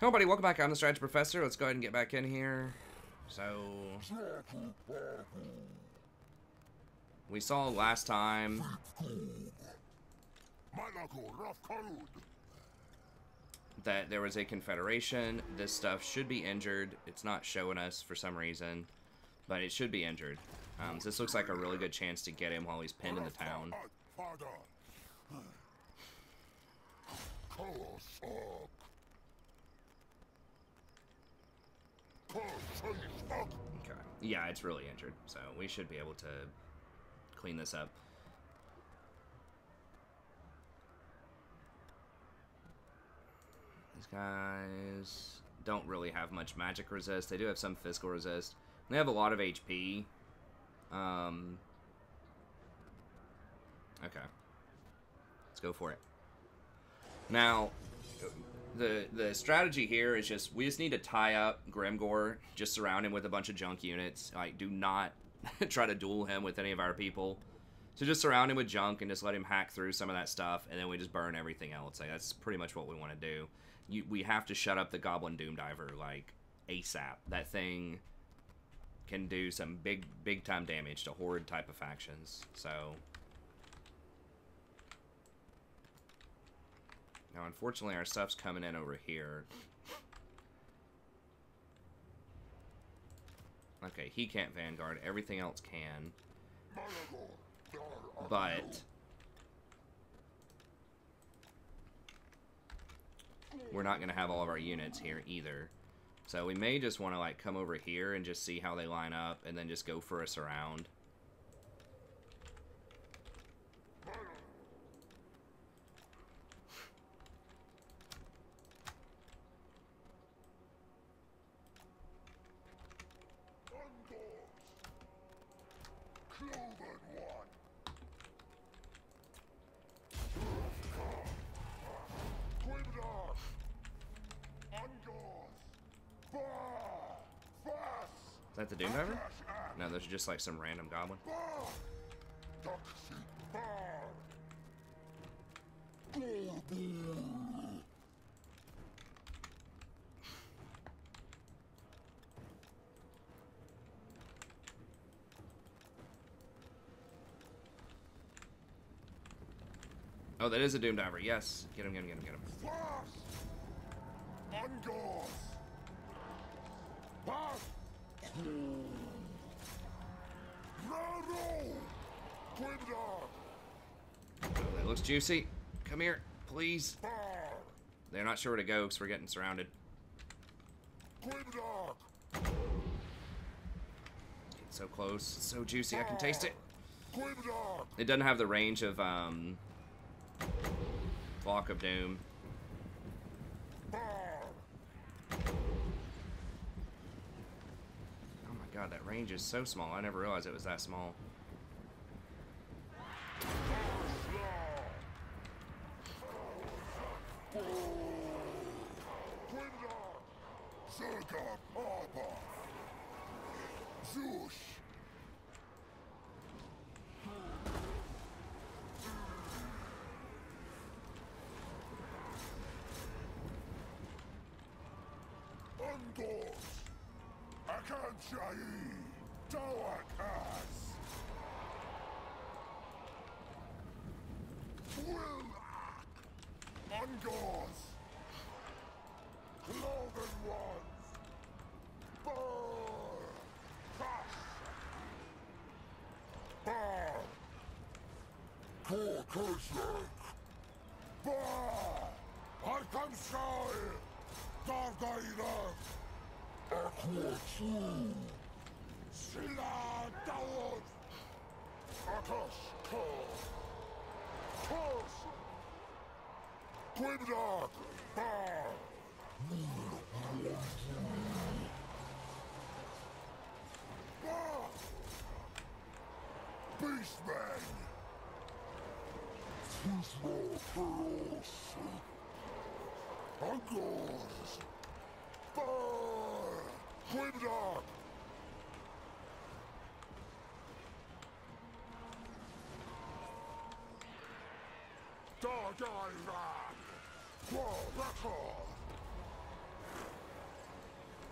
Hello, buddy. Welcome back. I'm the Strategy Professor. Let's go ahead and get back in here. So, we saw last time that there was a confederation. This stuff should be injured. It's not showing us for some reason, but it should be injured. So this looks like a really good chance to get him while he's pinned in the town. Okay. Yeah, it's really injured, so we should be able to clean this up. These guys don't really have much magic resist. They do have some physical resist. They have a lot of HP. Okay. Let's go for it. Now, the strategy here is just, we just need to tie up Grimgore, just surround him with a bunch of junk units. Like, do not try to duel him with any of our people. So just surround him with junk and just let him hack through some of that stuff, and then we just burn everything else. Like, that's pretty much what we want to do. We have to shut up the Goblin Doomdiver, like, ASAP. That thing can do some big time damage to Horde type of factions. So now, unfortunately, our stuff's coming in over here. Okay, he can't Vanguard. Everything else can. But we're not going to have all of our units here either. So we may just want to, like, come over here and just see how they line up and then just go for a surround. Is that the Doomdiver? No, those are just like some random goblin. Oh, that is a Doomdiver. Yes. Get him, get him, get him, get him. That looks juicy. Come here, please. They're not sure where to go because we're getting surrounded. It's so close. It's so juicy. I can taste it. It doesn't have the range of Flock of Doom. Oh my god, that range is so small. I never realized it was that small. Beastmen! Angles! Grimgore! Dark Iron! Record!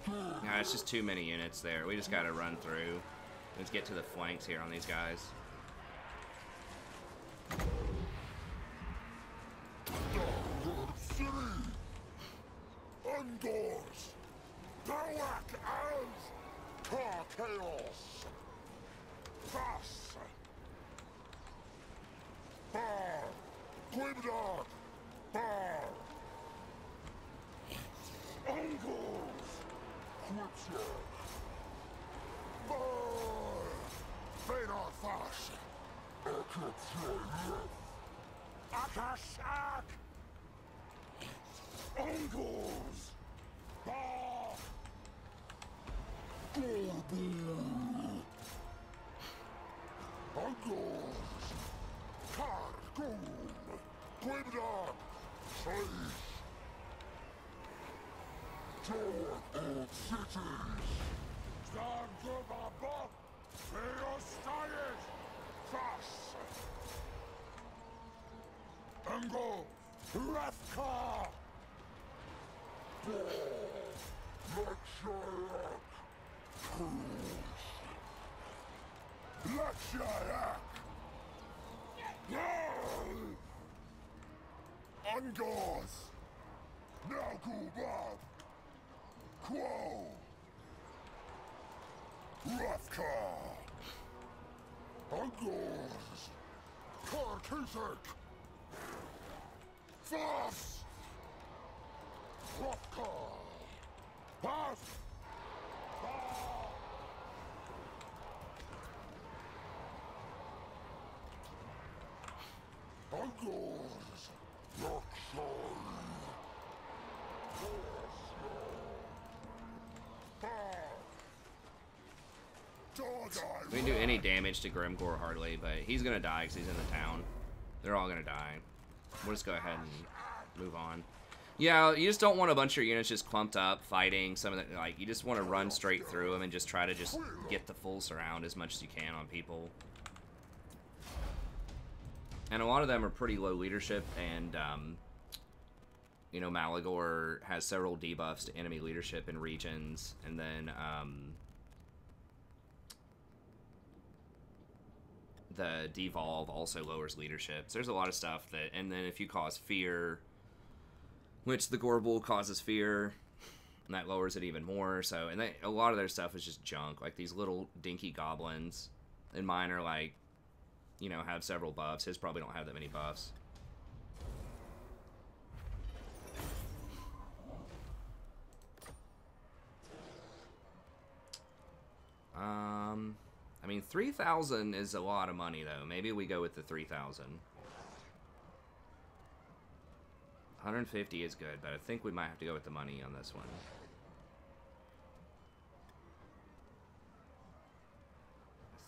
Nah, it's just too many units there. We just gotta run through. Let's get to the flanks here on these guys. Undoors. Black as car chaos. Thus. Bar. Grimdog. Bar. Angles. Quipshot. Bar. Fenar Fash. Akashak. Angles. Bar. Angles. Cargoon. Grimdog. Sage. Door of cities. Stand to the book. Philistines. Cross. Angle. Rathcar. Lecture. Lecture. Angles. Malagor. Quo. Rathcar. Angles. Carcusic. Foss. Rathcar. Pass. Angles. We didn't do any damage to Grimgore hardly, but he's gonna die because he's in the town. They're all gonna die. We'll just go ahead and move on. Yeah, you just don't want a bunch of units just clumped up fighting some of the, like, you just want to run straight through them and just try to just get the full surround as much as you can on people. And a lot of them are pretty low leadership, and you know, Malagor has several debuffs to enemy leadership in regions, and then the devolve also lowers leadership. So there's a lot of stuff that, and then if you cause fear, which the Gorbull causes fear, and that lowers it even more. So, and a lot of their stuff is just junk. Like these little dinky goblins, and mine are like, you know, have several buffs. His probably don't have that many buffs. I mean, 3,000 is a lot of money, though. Maybe we go with the 3,000. 150 is good, but I think we might have to go with the money on this one.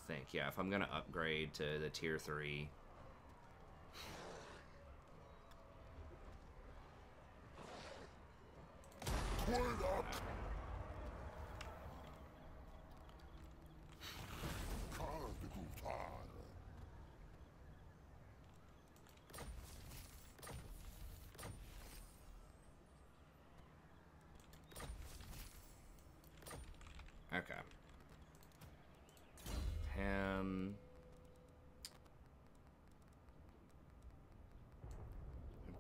I think, yeah, if I'm going to upgrade to the tier 3. Okay.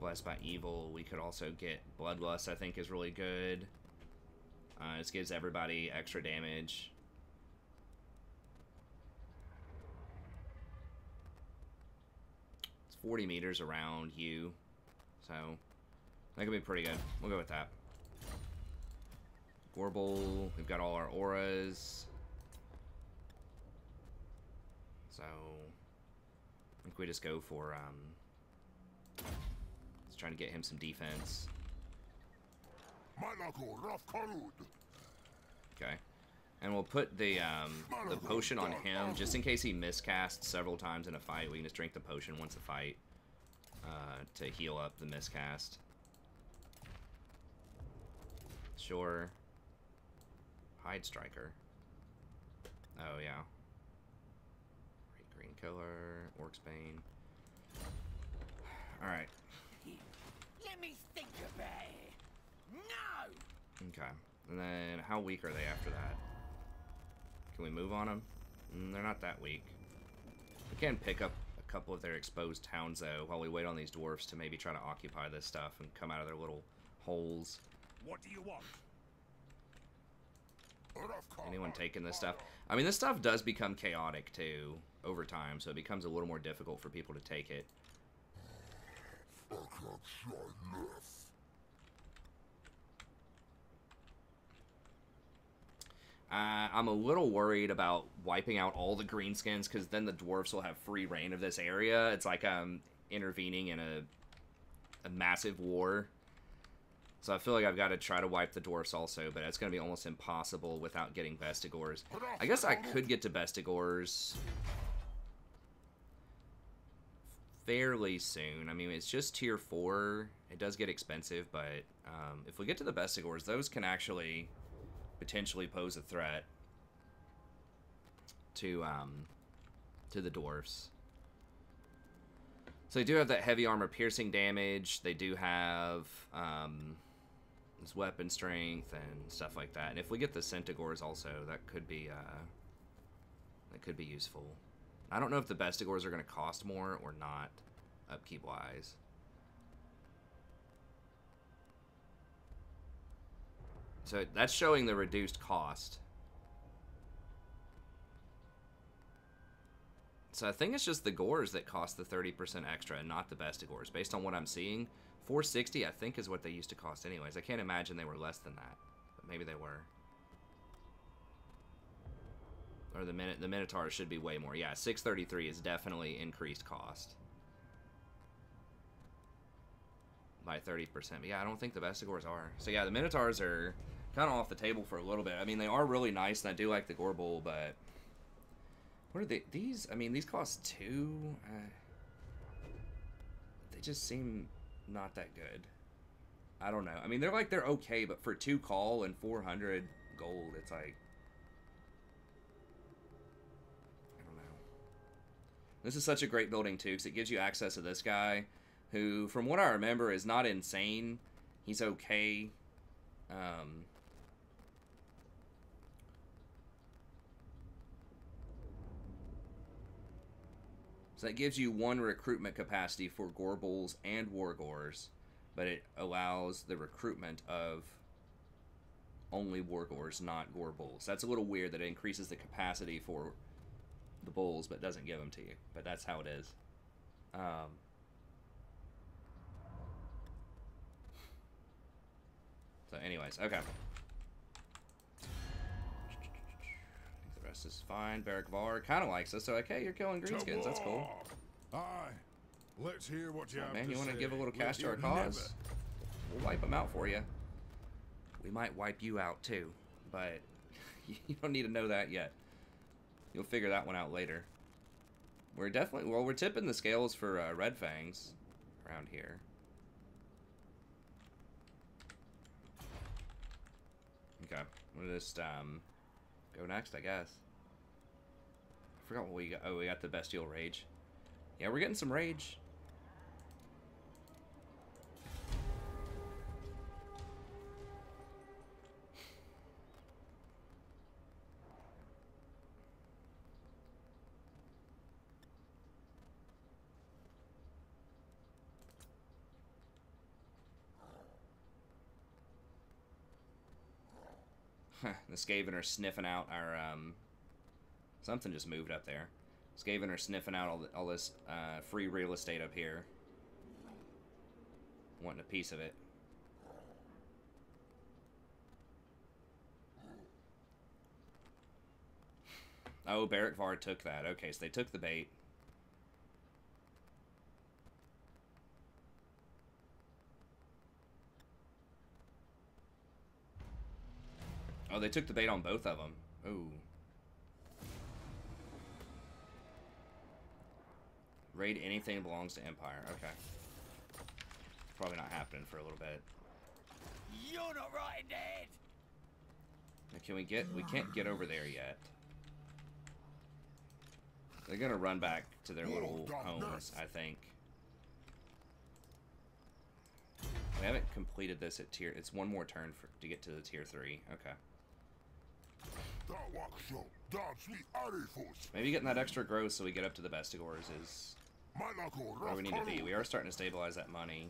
Blessed by Evil. We could also get Bloodlust, I think is really good. This gives everybody extra damage. It's 40 meters around you, so that could be pretty good. We'll go with that. Gorbull, we've got all our auras. So I think we just go for let's try to get him some defense. Okay. And we'll put the potion on him just in case he miscasts several times in a fight. We can just drink the potion once a fight to heal up the miscast. Sure. Hide Striker. Oh, yeah. Green Killer, Orc's Bane. Alright. Let me think about it. No! Okay. And then, how weak are they after that? Can we move on them? They're not that weak. We can pick up a couple of their exposed towns, though, while we wait on these dwarfs to maybe try to occupy this stuff and come out of their little holes. What do you want? Anyone taking this stuff? I mean, this stuff does become chaotic, too, over time, so it becomes a little more difficult for people to take it. I'm a little worried about wiping out all the Greenskins, because then the dwarves will have free reign of this area. It's like I'm intervening in a massive war. So I feel like I've got to try to wipe the dwarfs also, but it's going to be almost impossible without getting Bestigors. I guess I could get to Bestigors fairly soon. I mean, it's just tier 4. It does get expensive, but if we get to the Bestigors, those can actually potentially pose a threat to the dwarfs. So they do have that heavy armor piercing damage. They do have this weapon strength and stuff like that. And if we get the Centigors also, that could be useful. I don't know if the Bestigors are going to cost more or not, upkeep wise. So that's showing the reduced cost. So I think it's just the Gores that cost the 30% extra and not the Bestigors. Based on what I'm seeing, 460 I think is what they used to cost anyways. I can't imagine they were less than that, but maybe they were. Or the Minotaurs should be way more. Yeah, 633 is definitely increased cost by 30%. But yeah, I don't think the Bestigors are. So yeah, the Minotaurs are kind of off the table for a little bit. I mean, they are really nice, and I do like the Gorbull, but what are they? These, I mean, these cost 2. They just seem not that good. I don't know. I mean, they're okay, but for 2 call and 400 gold, it's like, I don't know. This is such a great building too, because it gives you access to this guy, who, from what I remember, is not insane. He's okay. So that gives you 1 recruitment capacity for Gorbulls and Wargors, but it allows the recruitment of only Wargors, not Gorbulls. That's a little weird that it increases the capacity for the bulls, but doesn't give them to you. But that's how it is. So anyways, okay. The rest is fine. Beric Var kind of likes us, so okay, you're killing Greenskins. That's cool. Aye. Let's hear what you have Man, you want to give a little cash to our cause? We'll wipe them out for you. We might wipe you out too, but you don't need to know that yet. You'll figure that one out later. We're definitely, well, we're tipping the scales for Red Fangs around here. Okay, we'll just go next, I guess. I forgot what we got. Oh, we got the Bestial Rage. Yeah, we're getting some rage. The Skaven are sniffing out our, something just moved up there. Skaven are sniffing out all this free real estate up here. Wanting a piece of it. Oh, Beric Var took that. Okay, so they took the bait. Oh, they took the bait on both of them. Ooh. Raid anything that belongs to Empire. Okay. Probably not happening for a little bit. You're not right in the head. Now, can we get... We can't get over there yet. They're gonna run back to their little homes, I think. We haven't completed this at tier... It's one more turn to get to the tier 3. Okay. Maybe getting that extra growth so we get up to the Bestigors is where we need to be. We are starting to stabilize that money.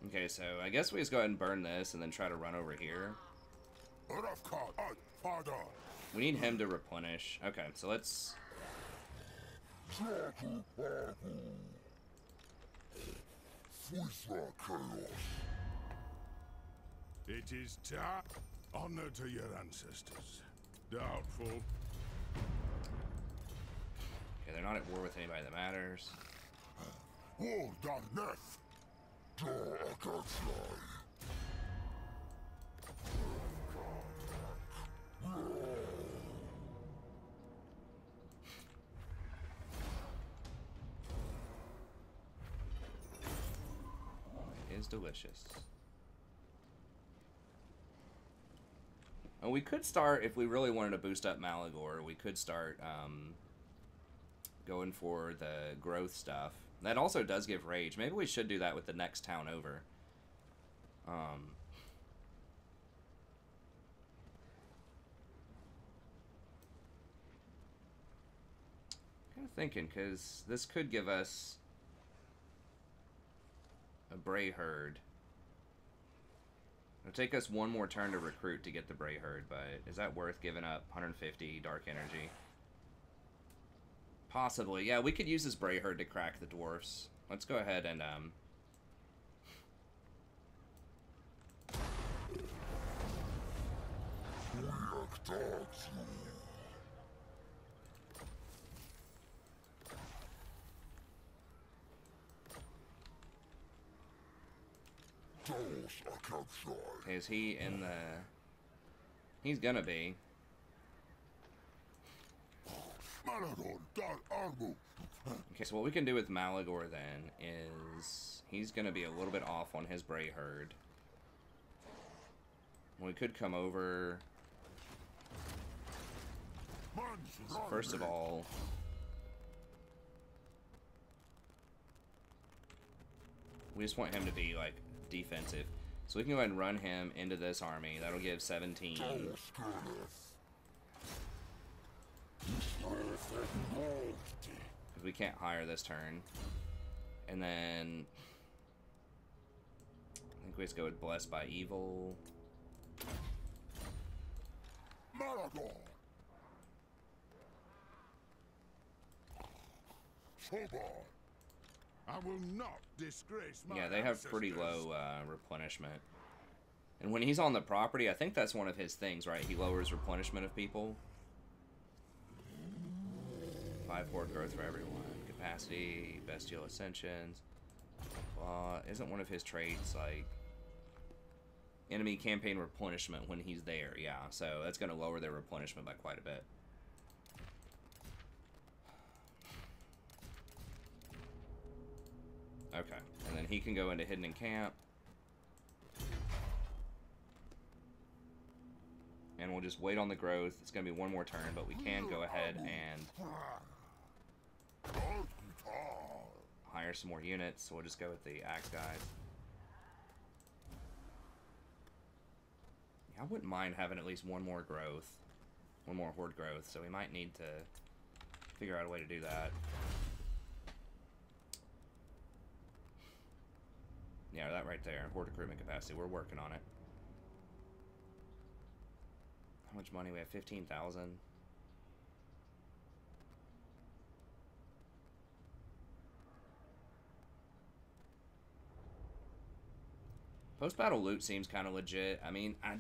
Okay, so I guess we just go ahead and burn this and then try to run over here. We need him to replenish. Okay, so let's... It is time. Honor to your ancestors. Doubtful. Okay, they're not at war with anybody that matters. It is delicious. And we could start, if we really wanted to boost up Malagor, we could start going for the growth stuff. That also does give rage. Maybe we should do that with the next town over. Kind of thinking, because this could give us a Bray Herd. It'll take us one more turn to recruit to get the Bray Herd, but is that worth giving up 150 Dark Energy? Possibly. Yeah, we could use this Bray Herd to crack the dwarfs. Let's go ahead and okay, is he in the... He's gonna be. Okay, so what we can do with Malagor then is he's gonna be a little bit off on his Bray Herd. We could come over. So first of all, we just want him to be like defensive. So we can go ahead and run him into this army. That'll give 17. Because we can't hire this turn. And then I think we just go with Blessed by Evil. Malagor. I will not disgrace my Yeah, they have pretty low replenishment. And when he's on the property, I think that's one of his things, right? He lowers replenishment of people. 5 horde growth for everyone. Capacity, bestial ascensions. Isn't one of his traits like enemy campaign replenishment when he's there? Yeah, so that's going to lower their replenishment by quite a bit. Okay, and then he can go into Hidden Camp. And we'll just wait on the growth. It's going to be one more turn, but we can go ahead and hire some more units. So we'll just go with the axe guys. Yeah, I wouldn't mind having at least one more growth. One more horde growth, so we might need to figure out a way to do that. Yeah, that right there. Horde recruitment capacity. We're working on it. How much money? We have 15,000. Post-battle loot seems kind of legit. I mean, I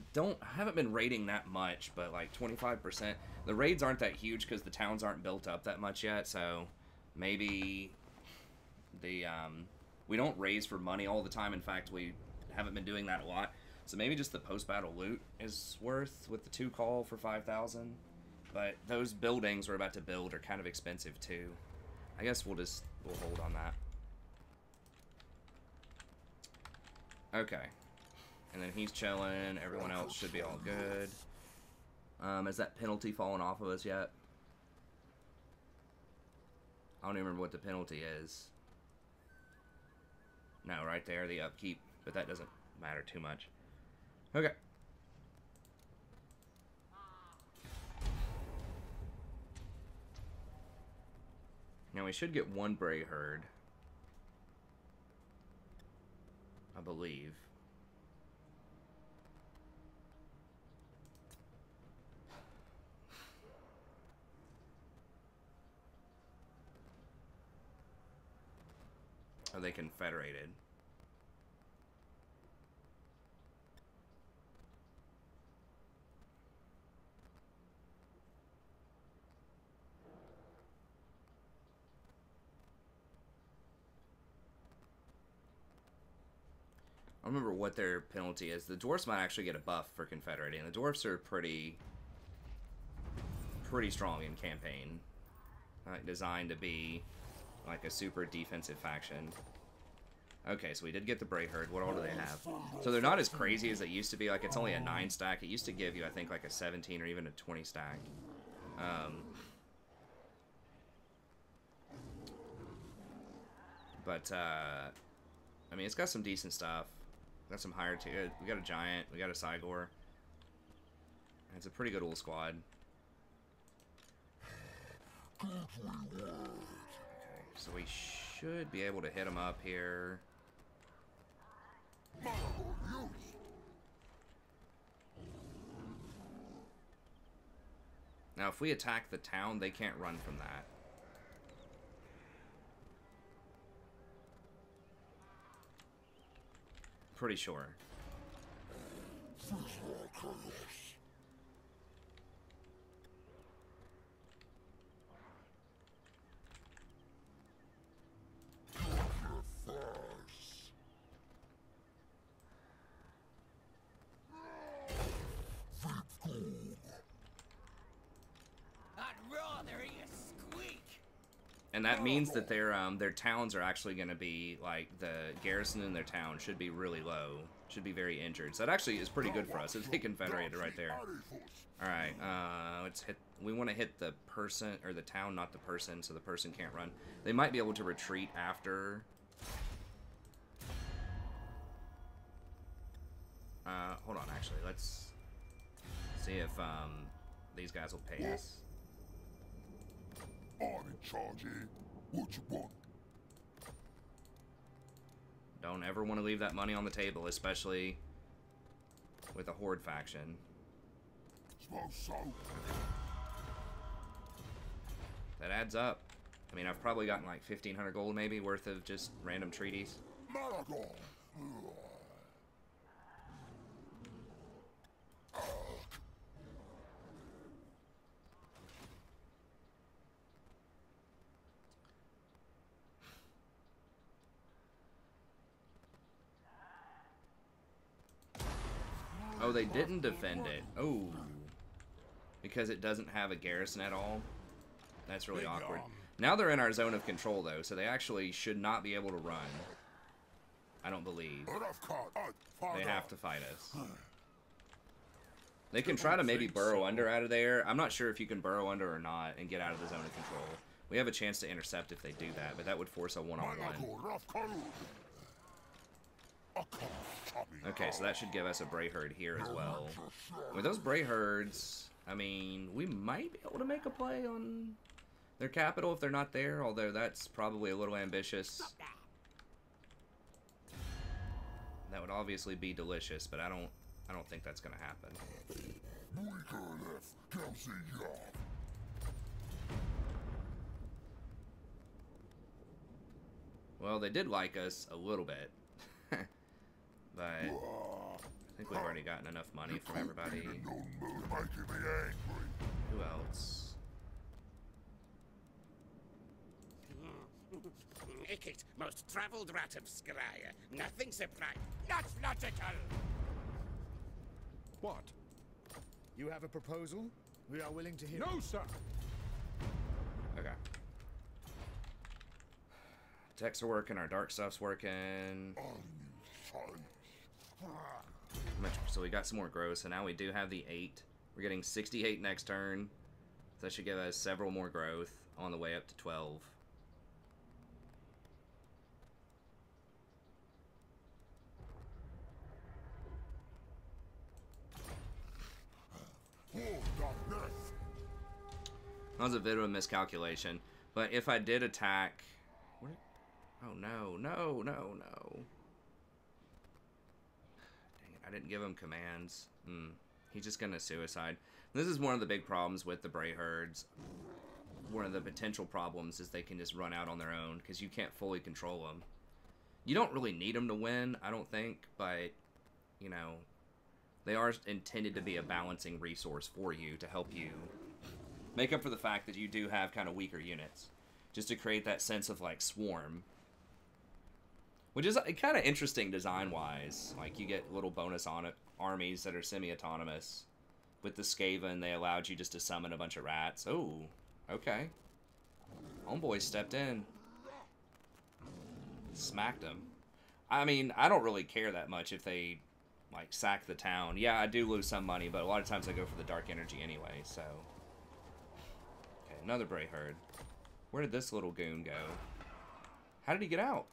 haven't been raiding that much, but like 25%. The raids aren't that huge because the towns aren't built up that much yet, so maybe the we don't raise for money all the time. In fact, we haven't been doing that a lot. So maybe just the post-battle loot is worth with the 2 call for 5,000. But those buildings we're about to build are kind of expensive too. I guess we'll hold on that. Okay. And then he's chilling. Everyone else should be all good. Has that penalty fallen off of us yet? I don't even remember what the penalty is. No, right there, the upkeep. But that doesn't matter too much. Okay. Now we should get one Bray Herd. I believe. Are they confederated? I don't remember what their penalty is. The dwarfs might actually get a buff for confederating. The dwarfs are pretty strong in campaign. Like, designed to be like a super defensive faction. Okay, so we did get the Bray Herd. What all do they have? So they're not as crazy as they used to be. Like, it's only a 9 stack. It used to give you, I think, like a 17 or even a 20 stack. I mean, it's got some decent stuff. Got some higher tier. We got a giant. We got a Sigor. It's a pretty good old squad. Okay, so we should be able to hit them up here. Now, if we attack the town, they can't run from that. Pretty sure. And that means that their towns are actually going to be, like, the garrison in their town should be really low. Should be very injured. So that actually is pretty good for us if they confederated right there. Alright, let's hit... We want to hit the person, or the town, not the person, so the person can't run. They might be able to retreat after... hold on, actually. Let's see if, these guys will pay us. I'm in charge here. What you want? Don't ever want to leave that money on the table, especially with a Horde faction. Suppose so. That adds up. I mean, I've probably gotten like 1,500 gold maybe worth of just random treaties. Malagor. Oh, they didn't defend it. Oh. Because it doesn't have a garrison at all. That's really awkward. Now they're in our zone of control, though, so they actually should not be able to run. I don't believe. They have to fight us. They can try to maybe burrow under out of there. I'm not sure if you can burrow under or not and get out of the zone of control. We have a chance to intercept if they do that, but that would force a one-on-one. Okay, so that should give us a Bray Herd here as well. With those Bray Herds, I mean, we might be able to make a play on their capital if they're not there, although that's probably a little ambitious. That would obviously be delicious, but I don't think that's gonna happen. Well, they did like us a little bit. But I think we've already gotten enough money from everybody. Who else? Ickit, most travelled rat of Scryer. Nothing surprising. Not logical! What? You have a proposal? We are willing to hear. No, sir. Okay. Techs are working, our dark stuff's working. So we got some more growth, so now we do have the 8. We're getting 68 next turn. So that should give us several more growth on the way up to 12. That was a bit of a miscalculation. But if I did attack... What? Oh, no, no, no, no. Dang it, I didn't give him commands. He's just going to suicide. This is one of the big problems with the Bray Herds. One of the potential problems is they can just run out on their own because you can't fully control them. You don't really need them to win, I don't think, but, you know, they are intended to be a balancing resource for you to help you make up for the fact that you do have kind of weaker units. Just to create that sense of, like, swarm. Which is kind of interesting design-wise. Like, you get little bonus on it, armies that are semi-autonomous. With the Skaven, they allowed you just to summon a bunch of rats. Oh, okay. Homeboy stepped in. Smacked him. I mean, I don't really care that much if they, like, sack the town. Yeah, I do lose some money, but a lot of times I go for the dark energy anyway, so... Okay, another Bray Herd. Where did this little goon go? How did he get out?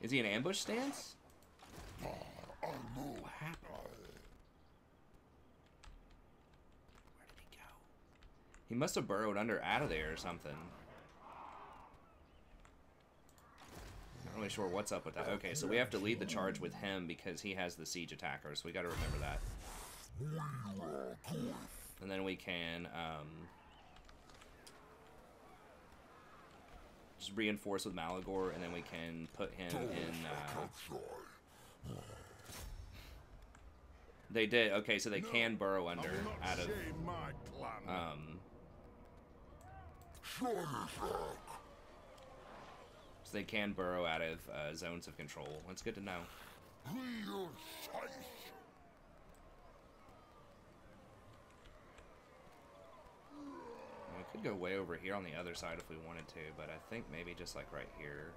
Is he in ambush stance? What happened? Where did he go? He must have burrowed out of there or something. Not really sure what's up with that. Okay, so we have to lead the charge with him because he has the siege attacker, so we got to remember that. And then we can just reinforce with Malagor, and then we can put him in... They did. Okay, so they can burrow under out of... So they can burrow out of zones of control. That's good to know. We could go way over here on the other side if we wanted to, but I think maybe just like right here.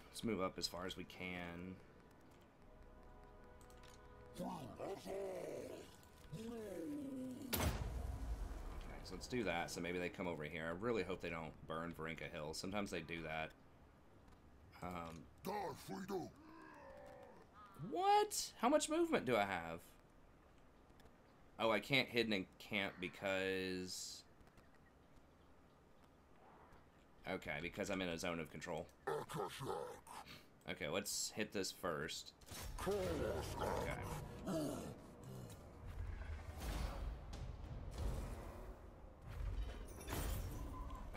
Let's move up as far as we can. Okay, so let's do that. So maybe they come over here. I really hope they don't burn Varinka Hill. Sometimes they do that. What? How much movement do I have? Oh, I can't hidden in camp because... Okay, because I'm in a zone of control. Okay, let's hit this first. Okay.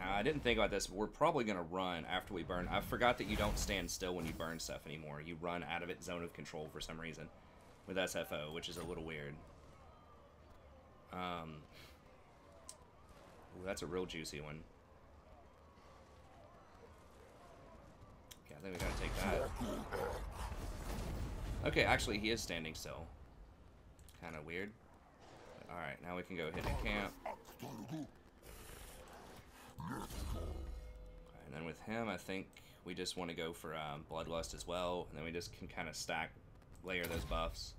I didn't think about this, but we're probably going to run after we burn. I forgot that you don't stand still when you burn stuff anymore. You run out of its zone of control for some reason with SFO, which is a little weird. Ooh, that's a real juicy one. Yeah, I think we gotta take that. Okay, actually, he is standing still. Kind of weird. Alright, now we can go hit a camp. And then with him, I think we just want to go for Bloodlust as well, and then we just can kind of layer those buffs.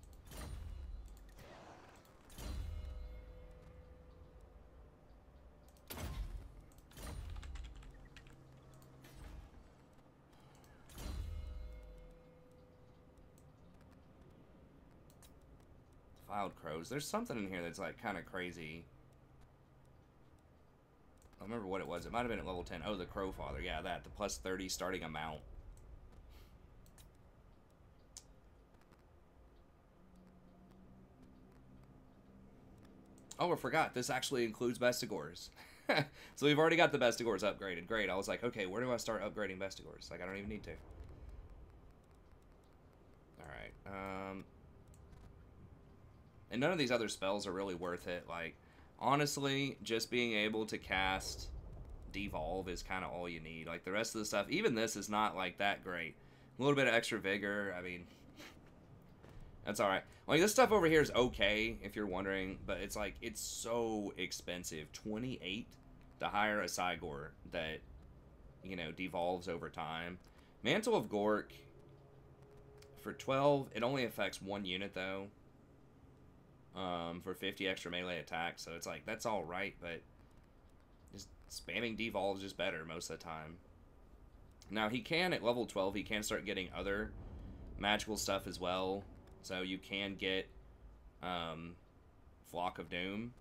Wild Crows. There's something in here that's like kind of crazy. I don't remember what it was. It might have been at level 10. Oh, the Crow Father. Yeah, that. The plus 30 starting amount. Oh, I forgot. This actually includes Bestigors. So we've already got the Bestigors upgraded. Great. I was like, okay, where do I start upgrading Bestigors? Like, I don't even need to. Alright. And none of these other spells are really worth it. Like, honestly, just being able to cast devolve is kind of all you need. Like, the rest of the stuff, even this is not, like, that great. A little bit of extra vigor, I mean, that's alright. Like, this stuff over here is okay, if you're wondering, but it's, like, it's so expensive. 28 to hire a Cygor that, you know, devolves over time. Mantle of Gork, for 12, it only affects 1 unit, though. For 50 extra melee attack, so it's like, that's alright, but just spamming devolve is just better most of the time. Now, he can, at level 12, he can start getting other magical stuff as well, so you can get Flock of Doom,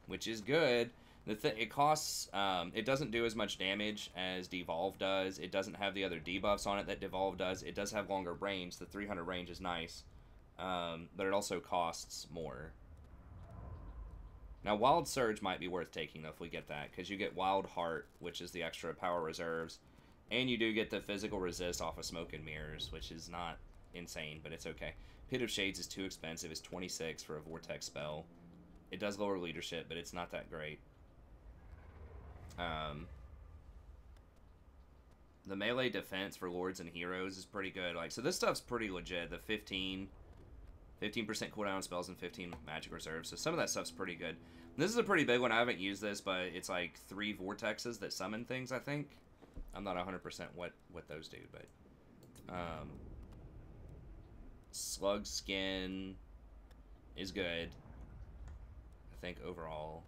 which is good. It costs, it doesn't do as much damage as Devolve does. It doesn't have the other debuffs on it that Devolve does. It does have longer range. The 300 range is nice. But it also costs more. Now, Wild Surge might be worth taking, though, if we get that, because you get Wild Heart, which is the extra power reserves, and you do get the physical resist off of Smoke and Mirrors, which is not insane, but it's okay. Pit of Shades is too expensive. It's 26 for a Vortex spell. It does lower leadership, but it's not that great. The melee defense for Lords and Heroes is pretty good. Like, so this stuff's pretty legit. The 15% cooldown spells and 15 magic reserves. So some of that stuff's pretty good. This is a pretty big one. I haven't used this, but it's like 3 vortexes that summon things, I think. I'm not 100% what those do, but Slug Skin is good, I think, overall.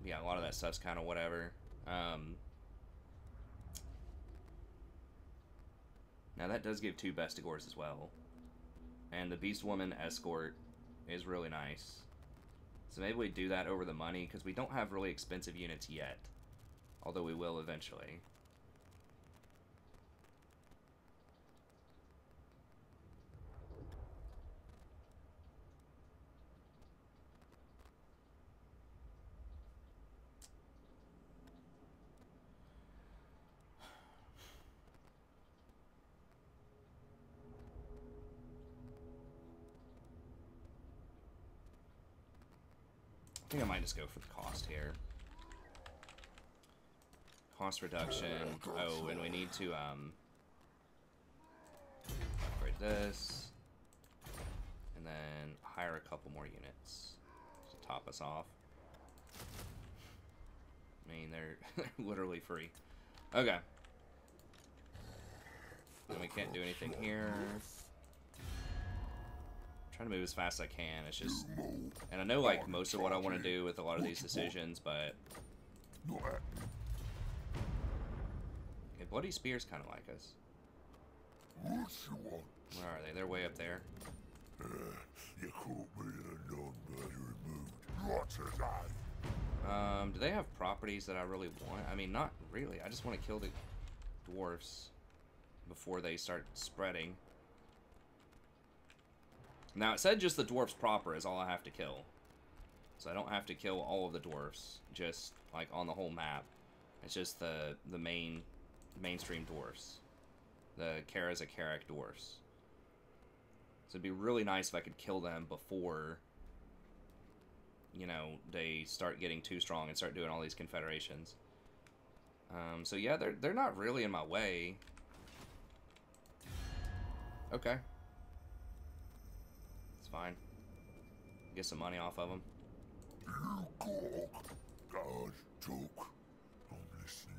Yeah, a lot of that stuff's kind of whatever. Now that does give 2 Bestigors as well. And the Beast Woman Escort is really nice. So maybe we do that over the money, because we don't have really expensive units yet. Although we will eventually. I think I might just go for the cost here. Cost reduction. Oh, and we need to upgrade this. And then hire a couple more units to top us off. I mean, they're literally free. Okay. And we can't do anything here. Trying to move as fast as I can. It's just, and I know like most of what I want to do with a lot of these decisions, but okay, Bloody Spear's kind of like us. Where are they? They're way up there. You caught me in a non-murdering mood. What did I? Do they have properties that I really want? I mean, not really. I just want to kill the dwarfs before they start spreading. Now, it said just the dwarfs proper is all I have to kill. So I don't have to kill all of the dwarfs, just, like, on the whole map. It's just the mainstream dwarfs. The Kara's a Karak dwarfs. So it'd be really nice if I could kill them before, you know, they start getting too strong and start doing all these confederations. So yeah, they're not really in my way. Okay. Fine. Get some money off of them. You talk. God, talk. I'm listening.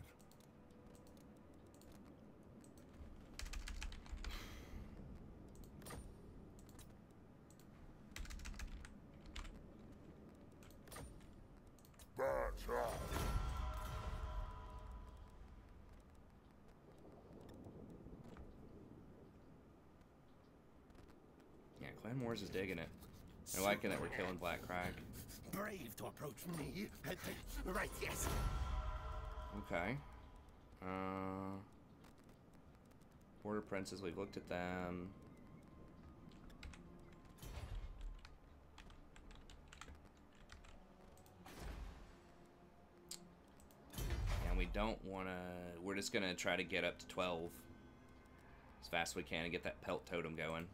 That's right. Yeah, Clan Wars is digging it. They're liking that we're killing Black Crag. Brave to approach me. Right, yes. Okay. Border Princes, we've looked at them. And we don't want to... We're just going to try to get up to 12 as fast as we can and get that Pelt Totem going.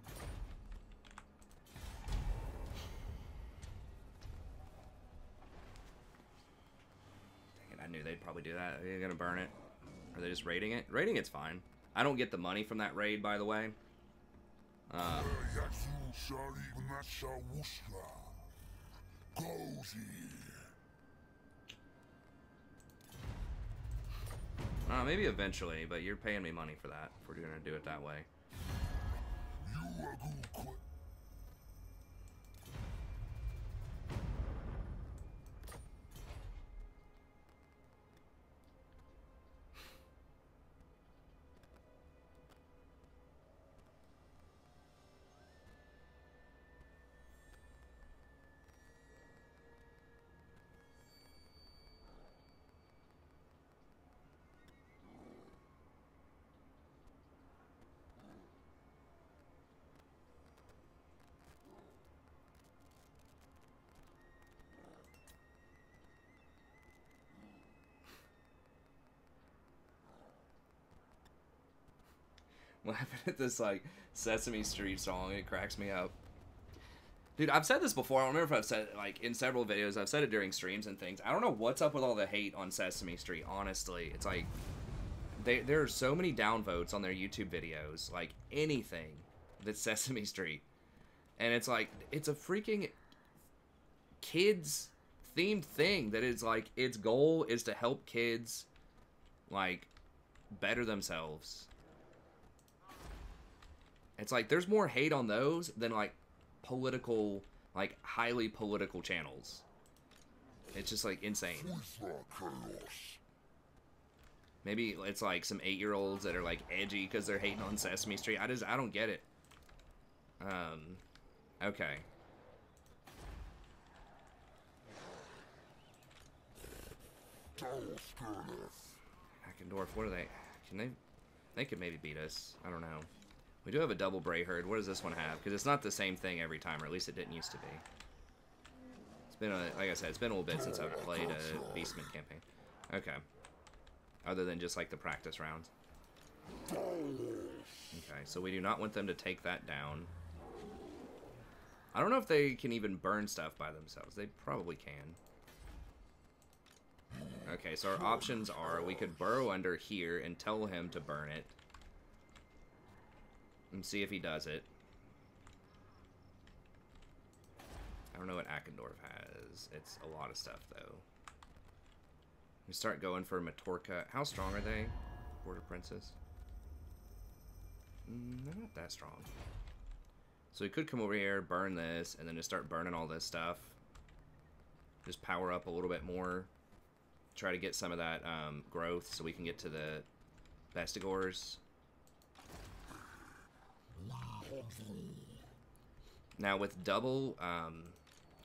knew they'd probably do that. Are they gonna burn it? Are they just raiding it? Raiding it's fine. I don't get the money from that raid, by the way. Maybe eventually, but you're paying me money for that if we're gonna do it that way. Laughing at this like Sesame Street song, it cracks me up. Dude, I've said this before. I don't remember if I've said it like in several videos. I've said it during streams and things. I don't know what's up with all the hate on Sesame Street. Honestly, it's like there are so many downvotes on their YouTube videos, like anything that's Sesame Street, and it's like it's a freaking kids themed thing that is like its goal is to help kids like better themselves. It's like there's more hate on those than like political, like highly political channels. It's just like insane. Maybe it's like some 8-year-olds that are like edgy because they're hating on Sesame Street. I don't get it. Okay. Hackendorf, what are they? They could maybe beat us. I don't know. We do have a double Bray Herd. What does this one have? Because it's not the same thing every time, or at least it didn't used to be. It's been, like I said, it's been a little bit since I've played a Beastmen campaign. Okay. Other than just, like, the practice rounds. Okay, so we do not want them to take that down. I don't know if they can even burn stuff by themselves. They probably can. Okay, so our options are we could burrow under here and tell him to burn it. And see if he does it. I don't know what Ackendorf has. It's a lot of stuff, though. We start going for Matorka. How strong are they? Border Princess? They're not that strong. So we could come over here, burn this, and then just start burning all this stuff. Just power up a little bit more. Try to get some of that growth so we can get to the Bestigors. Now with double,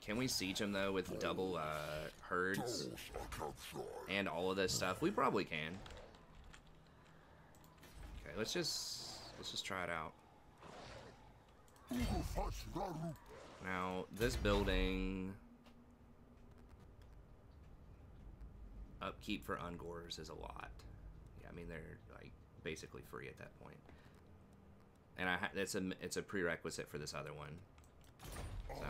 can we siege them though with double herds and all of this stuff? We probably can. Okay, let's just try it out. Now this building, upkeep for Ungors is a lot. Yeah, I mean they're like basically free at that point. And it's a prerequisite for this other one. So.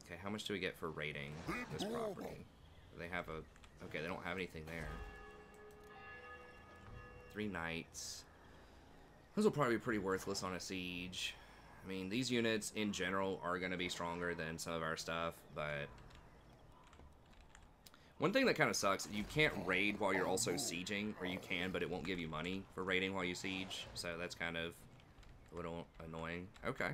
Okay, how much do we get for raiding this property? They have a... Okay, they don't have anything there. 3 knights. Those will probably be pretty worthless on a siege. I mean, these units in general are going to be stronger than some of our stuff, but... One thing that kind of sucks, you can't raid while you're also sieging, or you can, but it won't give you money for raiding while you siege, so that's kind of a little annoying. Okay.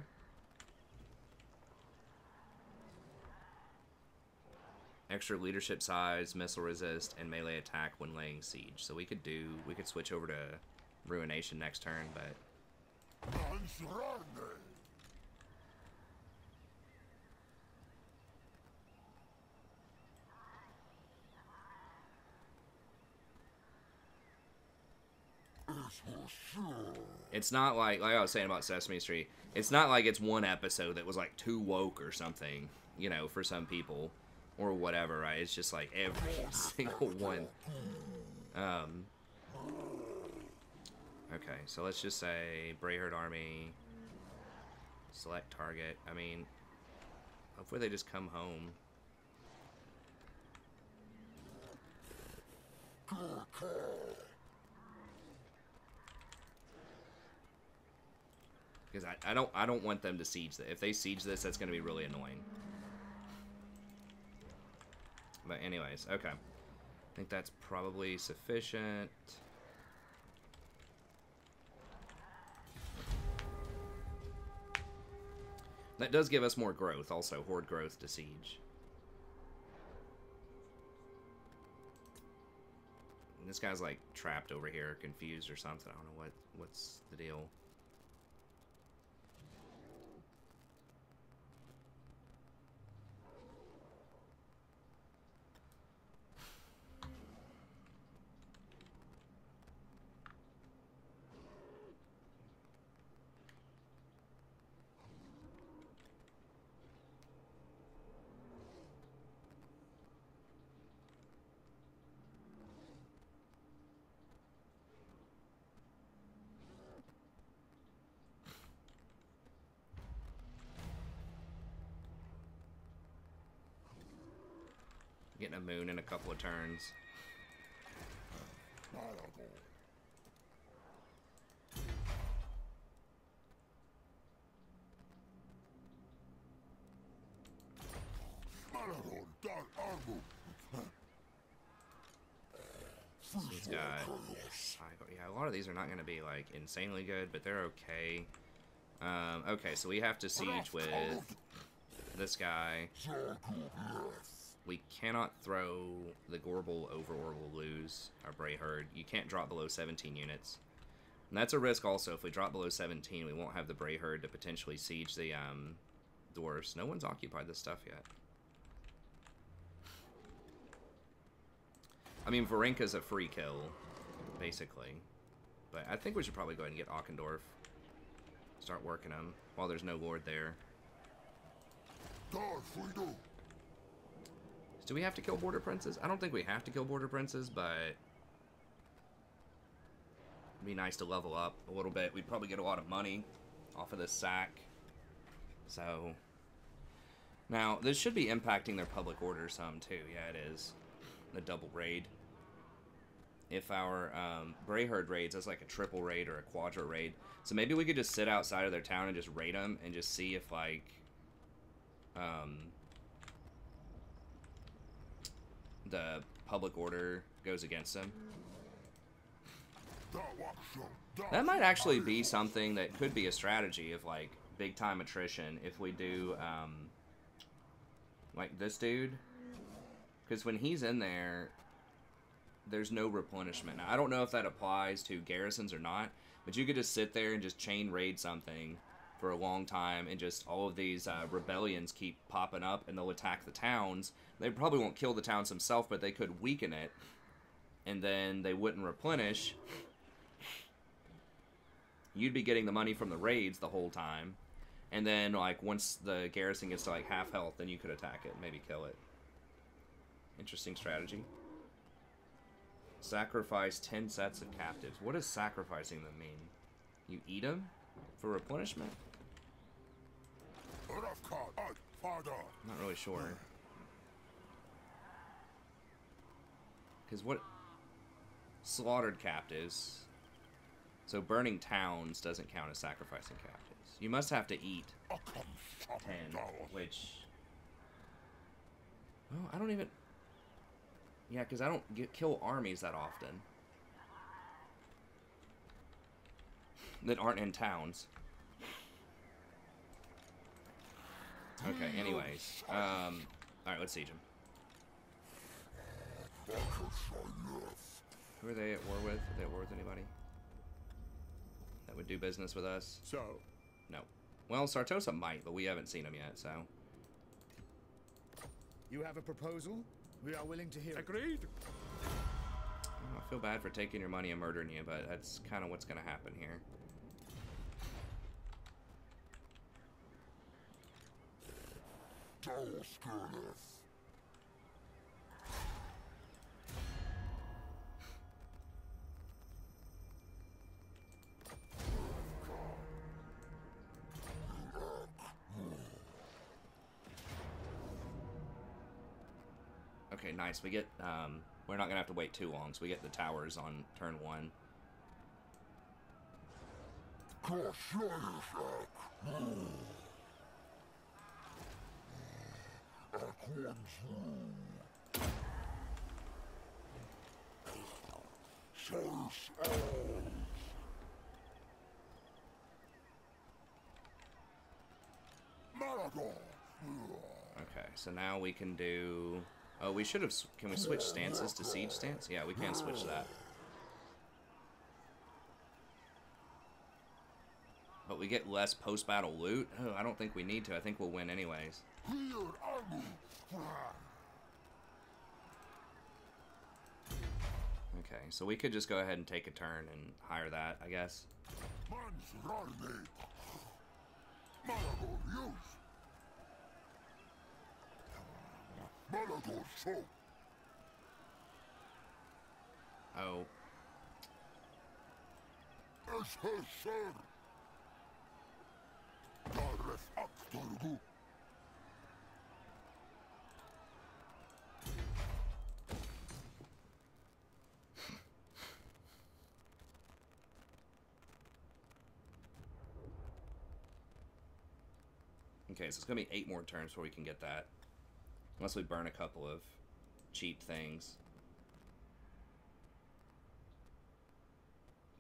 Extra leadership size, missile resist, and melee attack when laying siege. So we could switch over to Ruination next turn, but... It's not like I was saying about Sesame Street, it's not like it's one episode that was like too woke or something, you know, for some people or whatever, right? It's just like every single one. Okay, so let's just say Brayherd Army, select target. I mean, Hopefully they just come home. Because I don't want them to siege this. If they siege this, that's going to be really annoying. But anyways, okay. I think that's probably sufficient. That does give us more growth, also horde growth to siege. And this guy's like trapped over here, confused or something. I don't know what's the deal. Getting a moon in a couple of turns. Malagor. Malagor, dar armu. He's got... Yeah, a lot of these are not going to be, like, insanely good, but they're okay. Okay, so we have to siege with this guy. We cannot throw the Gorble over or we'll lose our Bray Herd. You can't drop below 17 units. And that's a risk also. If we drop below 17, we won't have the Bray Herd to potentially siege the dwarves. No one's occupied this stuff yet. I mean, Varenka's a free kill, basically. But I think we should probably go ahead and get Auchendorf. Start working him while there's no lord there. Do we have to kill border princes? I don't think we have to kill border princes, but it'd be nice to level up a little bit. We'd probably get a lot of money off of this sack. So now this should be impacting their public order some too. Yeah, it is. The double raid. If our Bray Herd raids as like a triple raid or a quadra raid, so maybe we could just sit outside of their town and just raid them and just see if like the public order goes against them. That might actually be something that could be a strategy of like big time attrition if we do like this dude, because when he's in there there's no replenishment. Now, I don't know if that applies to garrisons or not, but you could just sit there and just chain raid something for a long time, and just all of these rebellions keep popping up, and they'll attack the towns. They probably won't kill the towns themselves, but they could weaken it, and then they wouldn't replenish. You'd be getting the money from the raids the whole time, and then like once the garrison gets to like half health, then you could attack it and maybe kill it. Interesting strategy. Sacrifice 10 sets of captives. What does sacrificing them mean? You eat them for replenishment? Not really sure. Because what... Slaughtered captives. So burning towns doesn't count as sacrificing captives. You must have to eat 10, which... Oh, I don't even... Yeah, because I don't kill armies that often that aren't in towns. Okay, anyways. Alright, let's siege them. Who are they at war with? Are they at war with anybody that would do business with us? So? No. Well, Sartosa might, but we haven't seen him yet, so. You have a proposal? We are willing to hear. Agreed. I feel bad for taking your money and murdering you, but that's kind of what's going to happen here. Okay, nice. We get, we're not gonna have to wait too long, so we get the towers on turn 1. Malagor. Okay, so now we can do... Oh, we should have... Can we switch stances to siege stance? Yeah, we can switch that. But we get less post-battle loot? Oh, I don't think we need to. I think we'll win anyways. Okay, so we could just go ahead and take a turn and hire that, I guess. Oh. Okay, so it's gonna be 8 more turns before we can get that. Unless we burn a couple of cheap things.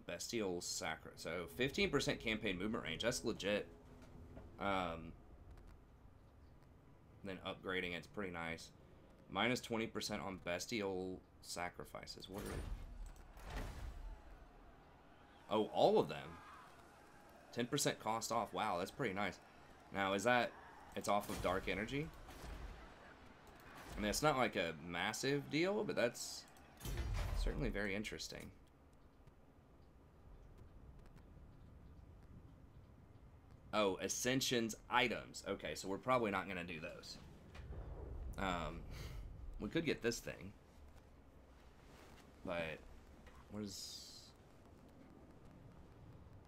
Bestial Sacra. So 15% campaign movement range. That's legit. Then upgrading it's pretty nice. Minus 20% on Bestial Sacrifices. What are they? Oh, all of them. 10% cost off. Wow, that's pretty nice. Now, is that... It's off of Dark Energy? I mean, it's not like a massive deal, but that's certainly very interesting. Oh, Ascensions items. Okay, so we're probably not going to do those. We could get this thing. But, what is...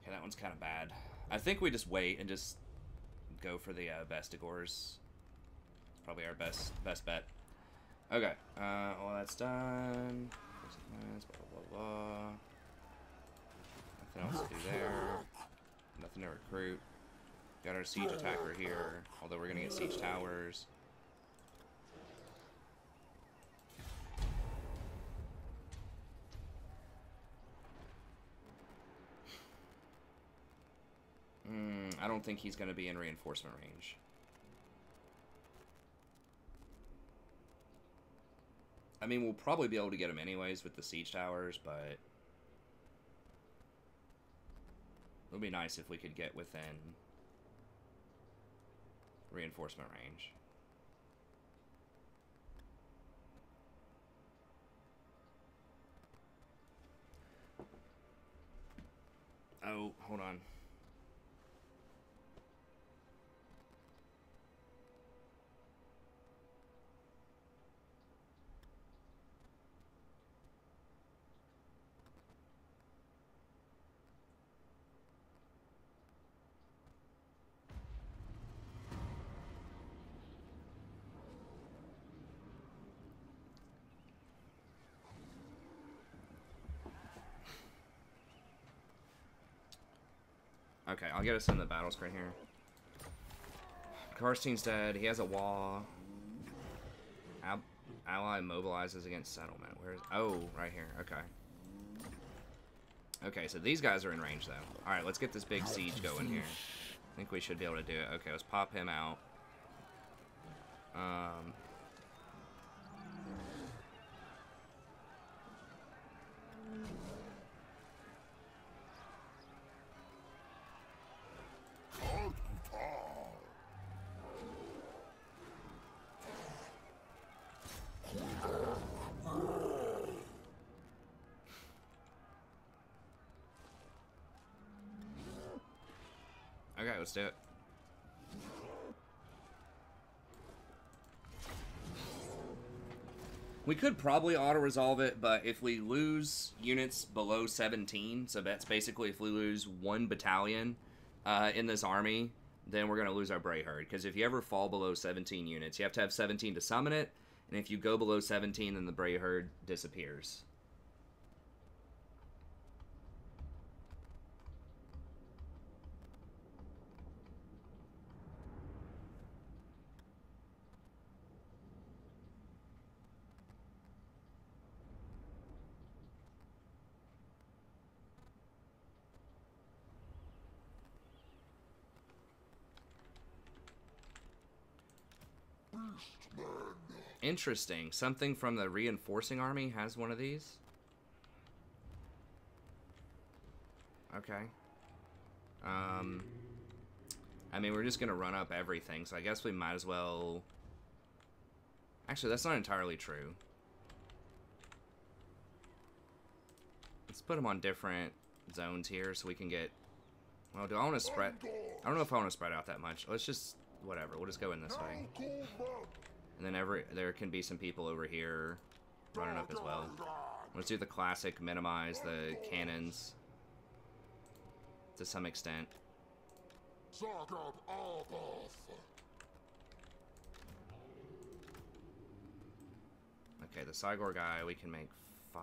Okay, that one's kind of bad. I think we just wait and just go for the Vestigores. It's probably our best bet. Okay, well that's done. Blah, blah, blah. Nothing else to do there. Nothing to recruit. Got our siege attacker here, although we're gonna get siege towers. I don't think he's gonna be in reinforcement range. I mean, we'll probably be able to get him anyways with the siege towers, but it would be nice if we could get within reinforcement range. Oh, hold on. Okay, I'll get us in the battle screen here. Karstein's dead. He has a wall. Ally mobilizes against settlement. Where's... Oh, right here. Okay. Okay, so these guys are in range, though. Alright, let's get this big siege going here. I think we should be able to do it. Okay, let's pop him out. Okay, let's do it. We could probably auto-resolve it, but if we lose units below 17, so that's basically if we lose 1 battalion in this army, then we're going to lose our Bray Herd. Because if you ever fall below 17 units, you have to have 17 to summon it, And if you go below 17, then the Bray Herd disappears. Interesting. Something from the reinforcing army has one of these. Okay. I mean, we're just gonna run up everything, so I guess we might as well... Actually, that's not entirely true. Let's put them on different zones here so we can get... Well, do I want to spread... I don't know if I want to spread out that much. Let's just... Whatever, we'll just go in this way. And then there can be some people over here running up as well. Let's do the classic, minimize the cannons to some extent. Okay, the Sigor guy, we can make 5.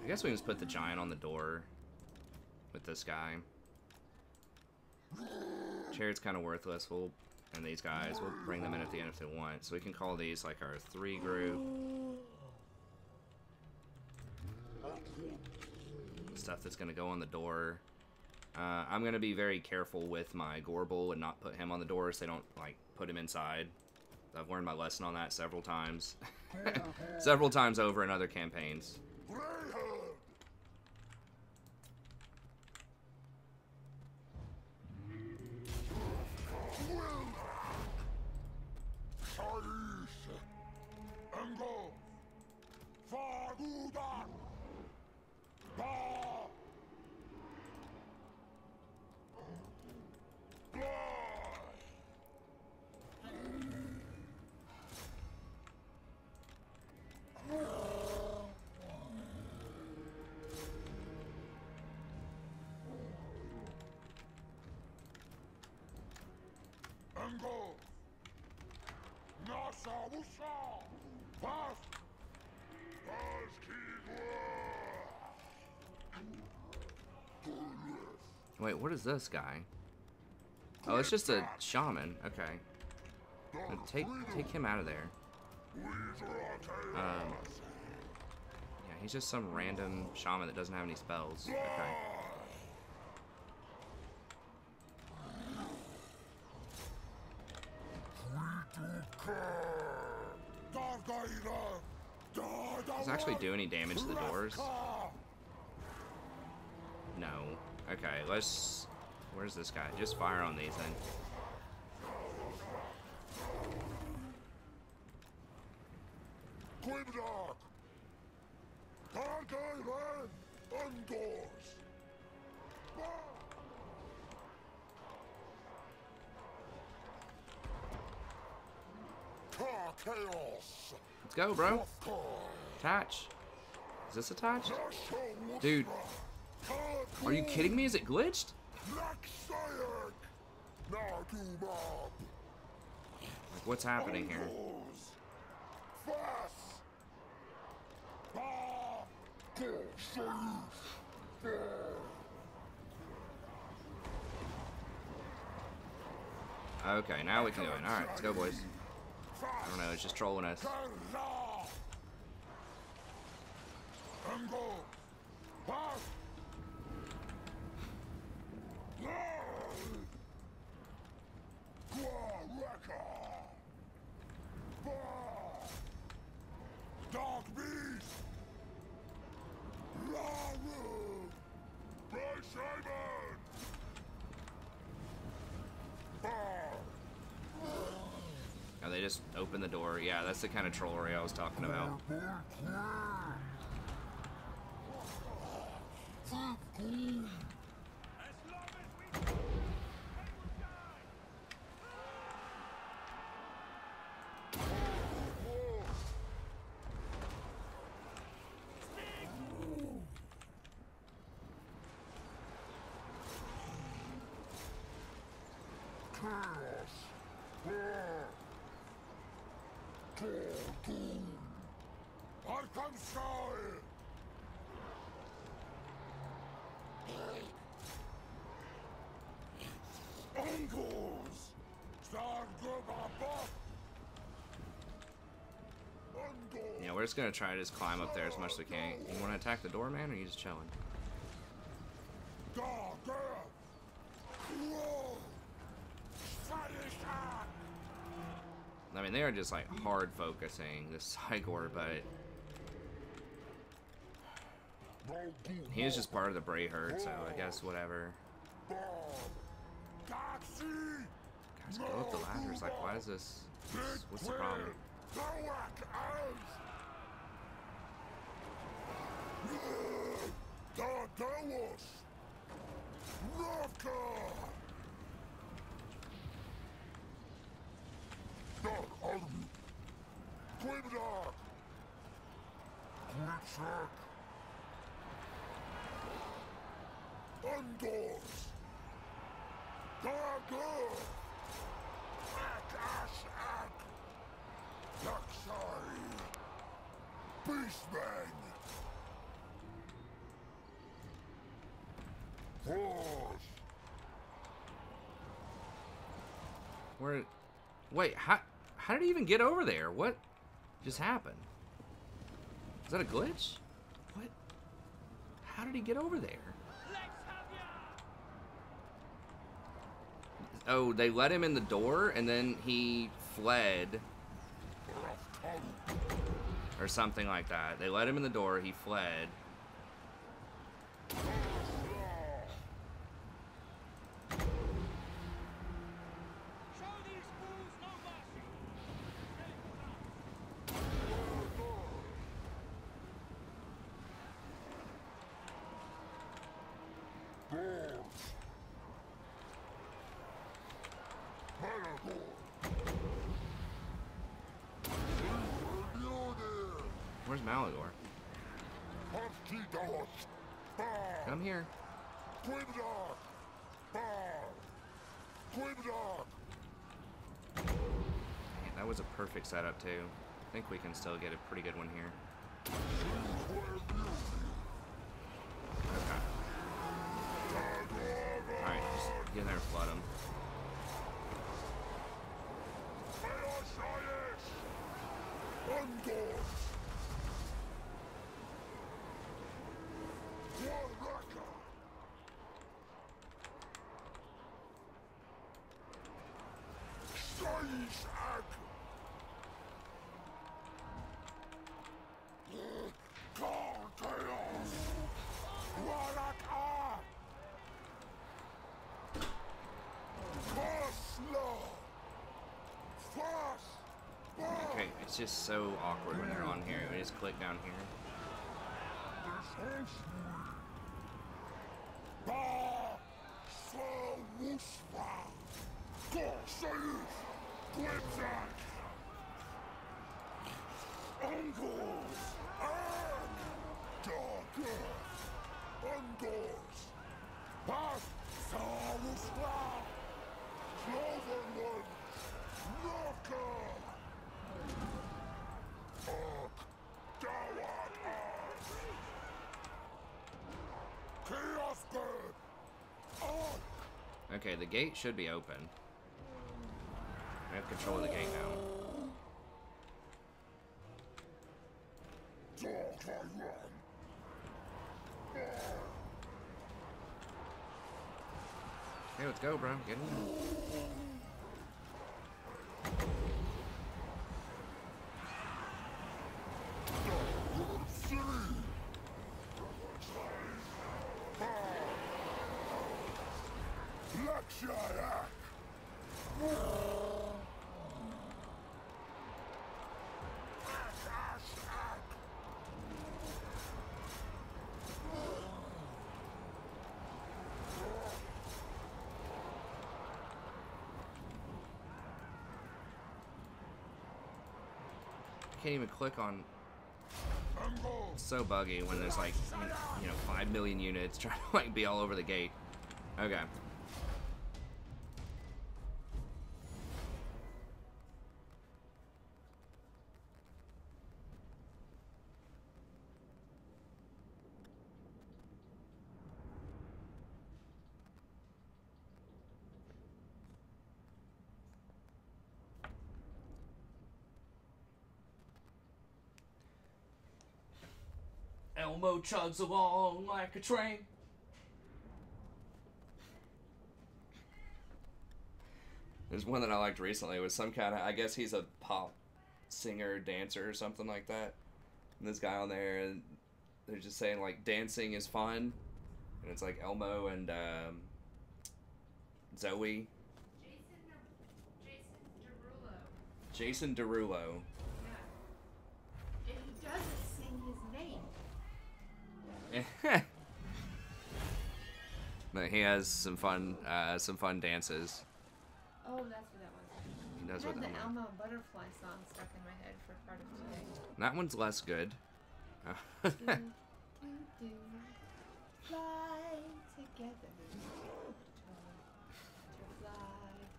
I guess we can just put the giant on the door with this guy. Chariot's kind of worthless. And these guys, we'll bring them in at the end if they want. So we can call these like our 3 group. Stuff that's going to go on the door. I'm going to be very careful with my Gorbull and not put him on the door so they don't like put him inside. I've learned my lesson on that several times. Several times over in other campaigns. Wait, what is this guy? Oh, it's just a shaman. Okay. Take him out of there. Yeah, he's just some random shaman that doesn't have any spells. Okay. Does it actually do any damage to the doors? No. Okay, let's... Where's this guy? Just fire on these then. Let's go, bro. Attach. Is this attached? Dude. Are you kidding me? Is it glitched? Like, what's happening here? Okay, now we can go in. Alright, let's go, boys. I don't know, it's just trolling us. Oh, they just open the door. Yeah, that's the kind of trollery I was talking about. Welcome, Sky! Uncles! Start Yeah, we're just gonna try to just climb up there as much as we can. You wanna attack the door, man, or are you just chilling? I mean, they are just like hard focusing this Malagor, but he is just part of the Bray herd, so I guess whatever. Guys, go up the ladders. Like, why is this? What's the problem? Beastmen! Force! Where? Wait, how did he even get over there? What just happened? Is that a glitch? What? How did he get over there? Oh, they let him in the door and then he fled. Or something like that. They let him in the door, he fled. Where's Malagor? Come here. Man, that was a perfect setup too. I think we can still get a pretty good one here. Okay. Alright, just get in there and flood him. Okay, it's just so awkward when you're on here. We just click down here. Okay, the gate should be open. I have control of the gate now. Okay, let's go, bro. Get in there. Can't even click on. It's so buggy when there's like, 5 million units trying to like be all over the gate. Okay. Elmo chugs along like a train. There's one that I liked recently. It was some kind of, I guess he's a pop singer, dancer, or something like that. And this guy on there, and they're just saying, like, dancing is fun. And it's like Elmo and Zoe. Jason Derulo. Yeah. And he doesn't sing his name. But he has some fun dances. Oh, that's what that was. He does I with had the Elmo. Elmo Butterfly song stuck in my head for part of today. That one's less good. Do, do, do. Fly together. To fly,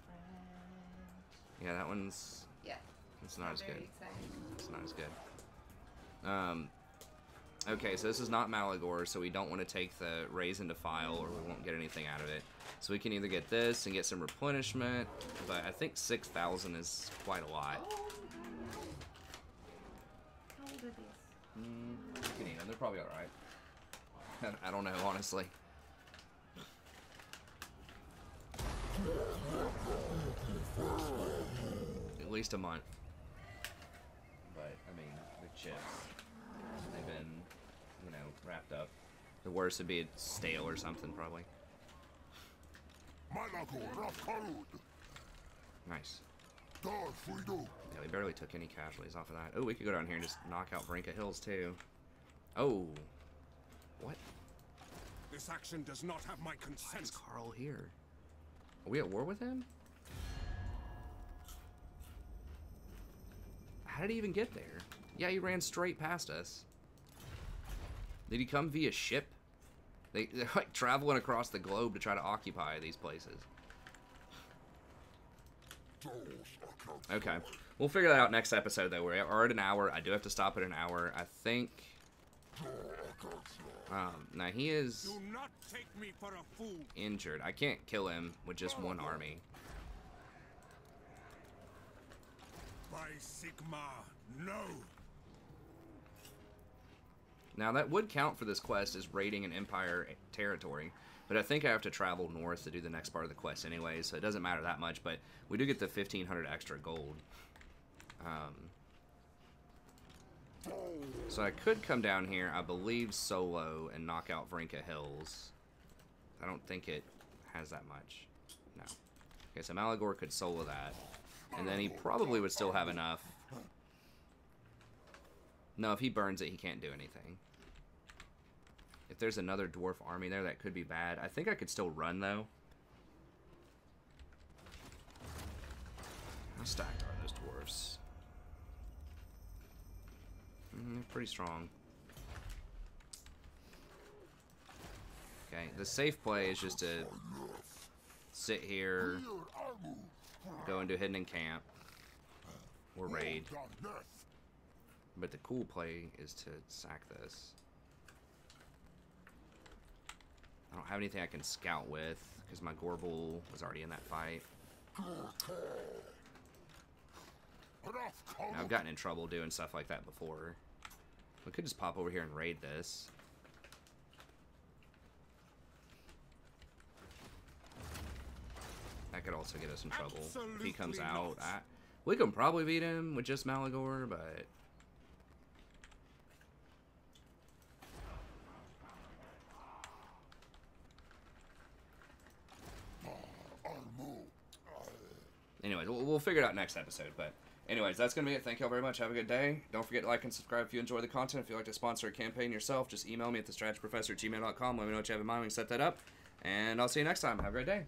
friend. Yeah, that one's. Yeah. It's not as good. Very exciting. It's not as good. Okay, so this is not Malagor, so we don't want to take the raise into file, or we won't get anything out of it. So we can either get this and get some replenishment, but I think 6,000 is quite a lot. Oh, how old are these? You can eat them. They're probably alright. I don't know, honestly. At least a month. But, I mean, the chips, they've been, you know, wrapped up. The worst would be stale or something, probably. Nice. Yeah, we barely took any casualties off of that. Oh, we could go down here and just knock out Vrinka Hills, too. Oh. What? This action does not have my Why consent. is Carl here? Are we at war with him? How did he even get there? Yeah, he ran straight past us. Did he come via ship? They're like traveling across the globe to try to occupy these places. Okay. We'll figure that out next episode, though. We're at an hour. I do have to stop at an hour. I think... now, he is Do not take me for a fool. injured. I can't kill him with just one army. By Sigma, no. Now, that would count for this quest as raiding an Empire territory, but I think I have to travel north to do the next part of the quest anyway, so it doesn't matter that much, but we do get the 1,500 extra gold. So I could come down here, I believe, solo and knock out Vrinka Hills. I don't think it has that much. No. Okay, so Malagor could solo that, and then he probably would still have enough. No, if he burns it, he can't do anything. If there's another dwarf army there, that could be bad. I think I could still run, though. How stacked are those dwarves? They're pretty strong. Okay, the safe play is just to sit here, go into hidden in camp, or raid. But the cool play is to sack this. I don't have anything I can scout with, because my Gorbel was already in that fight. Now, I've gotten in trouble doing stuff like that before. We could just pop over here and raid this. That could also get us in trouble. If he comes out, we can probably beat him with just Malagor, but... Anyways, we'll figure it out next episode, but anyways, that's going to be it. Thank you all very much. Have a good day. Don't forget to like and subscribe if you enjoy the content. If you'd like to sponsor a campaign yourself, just email me at thestrategyprofessor@gmail.com. Let me know what you have in mind. We can set that up. And I'll see you next time. Have a great day.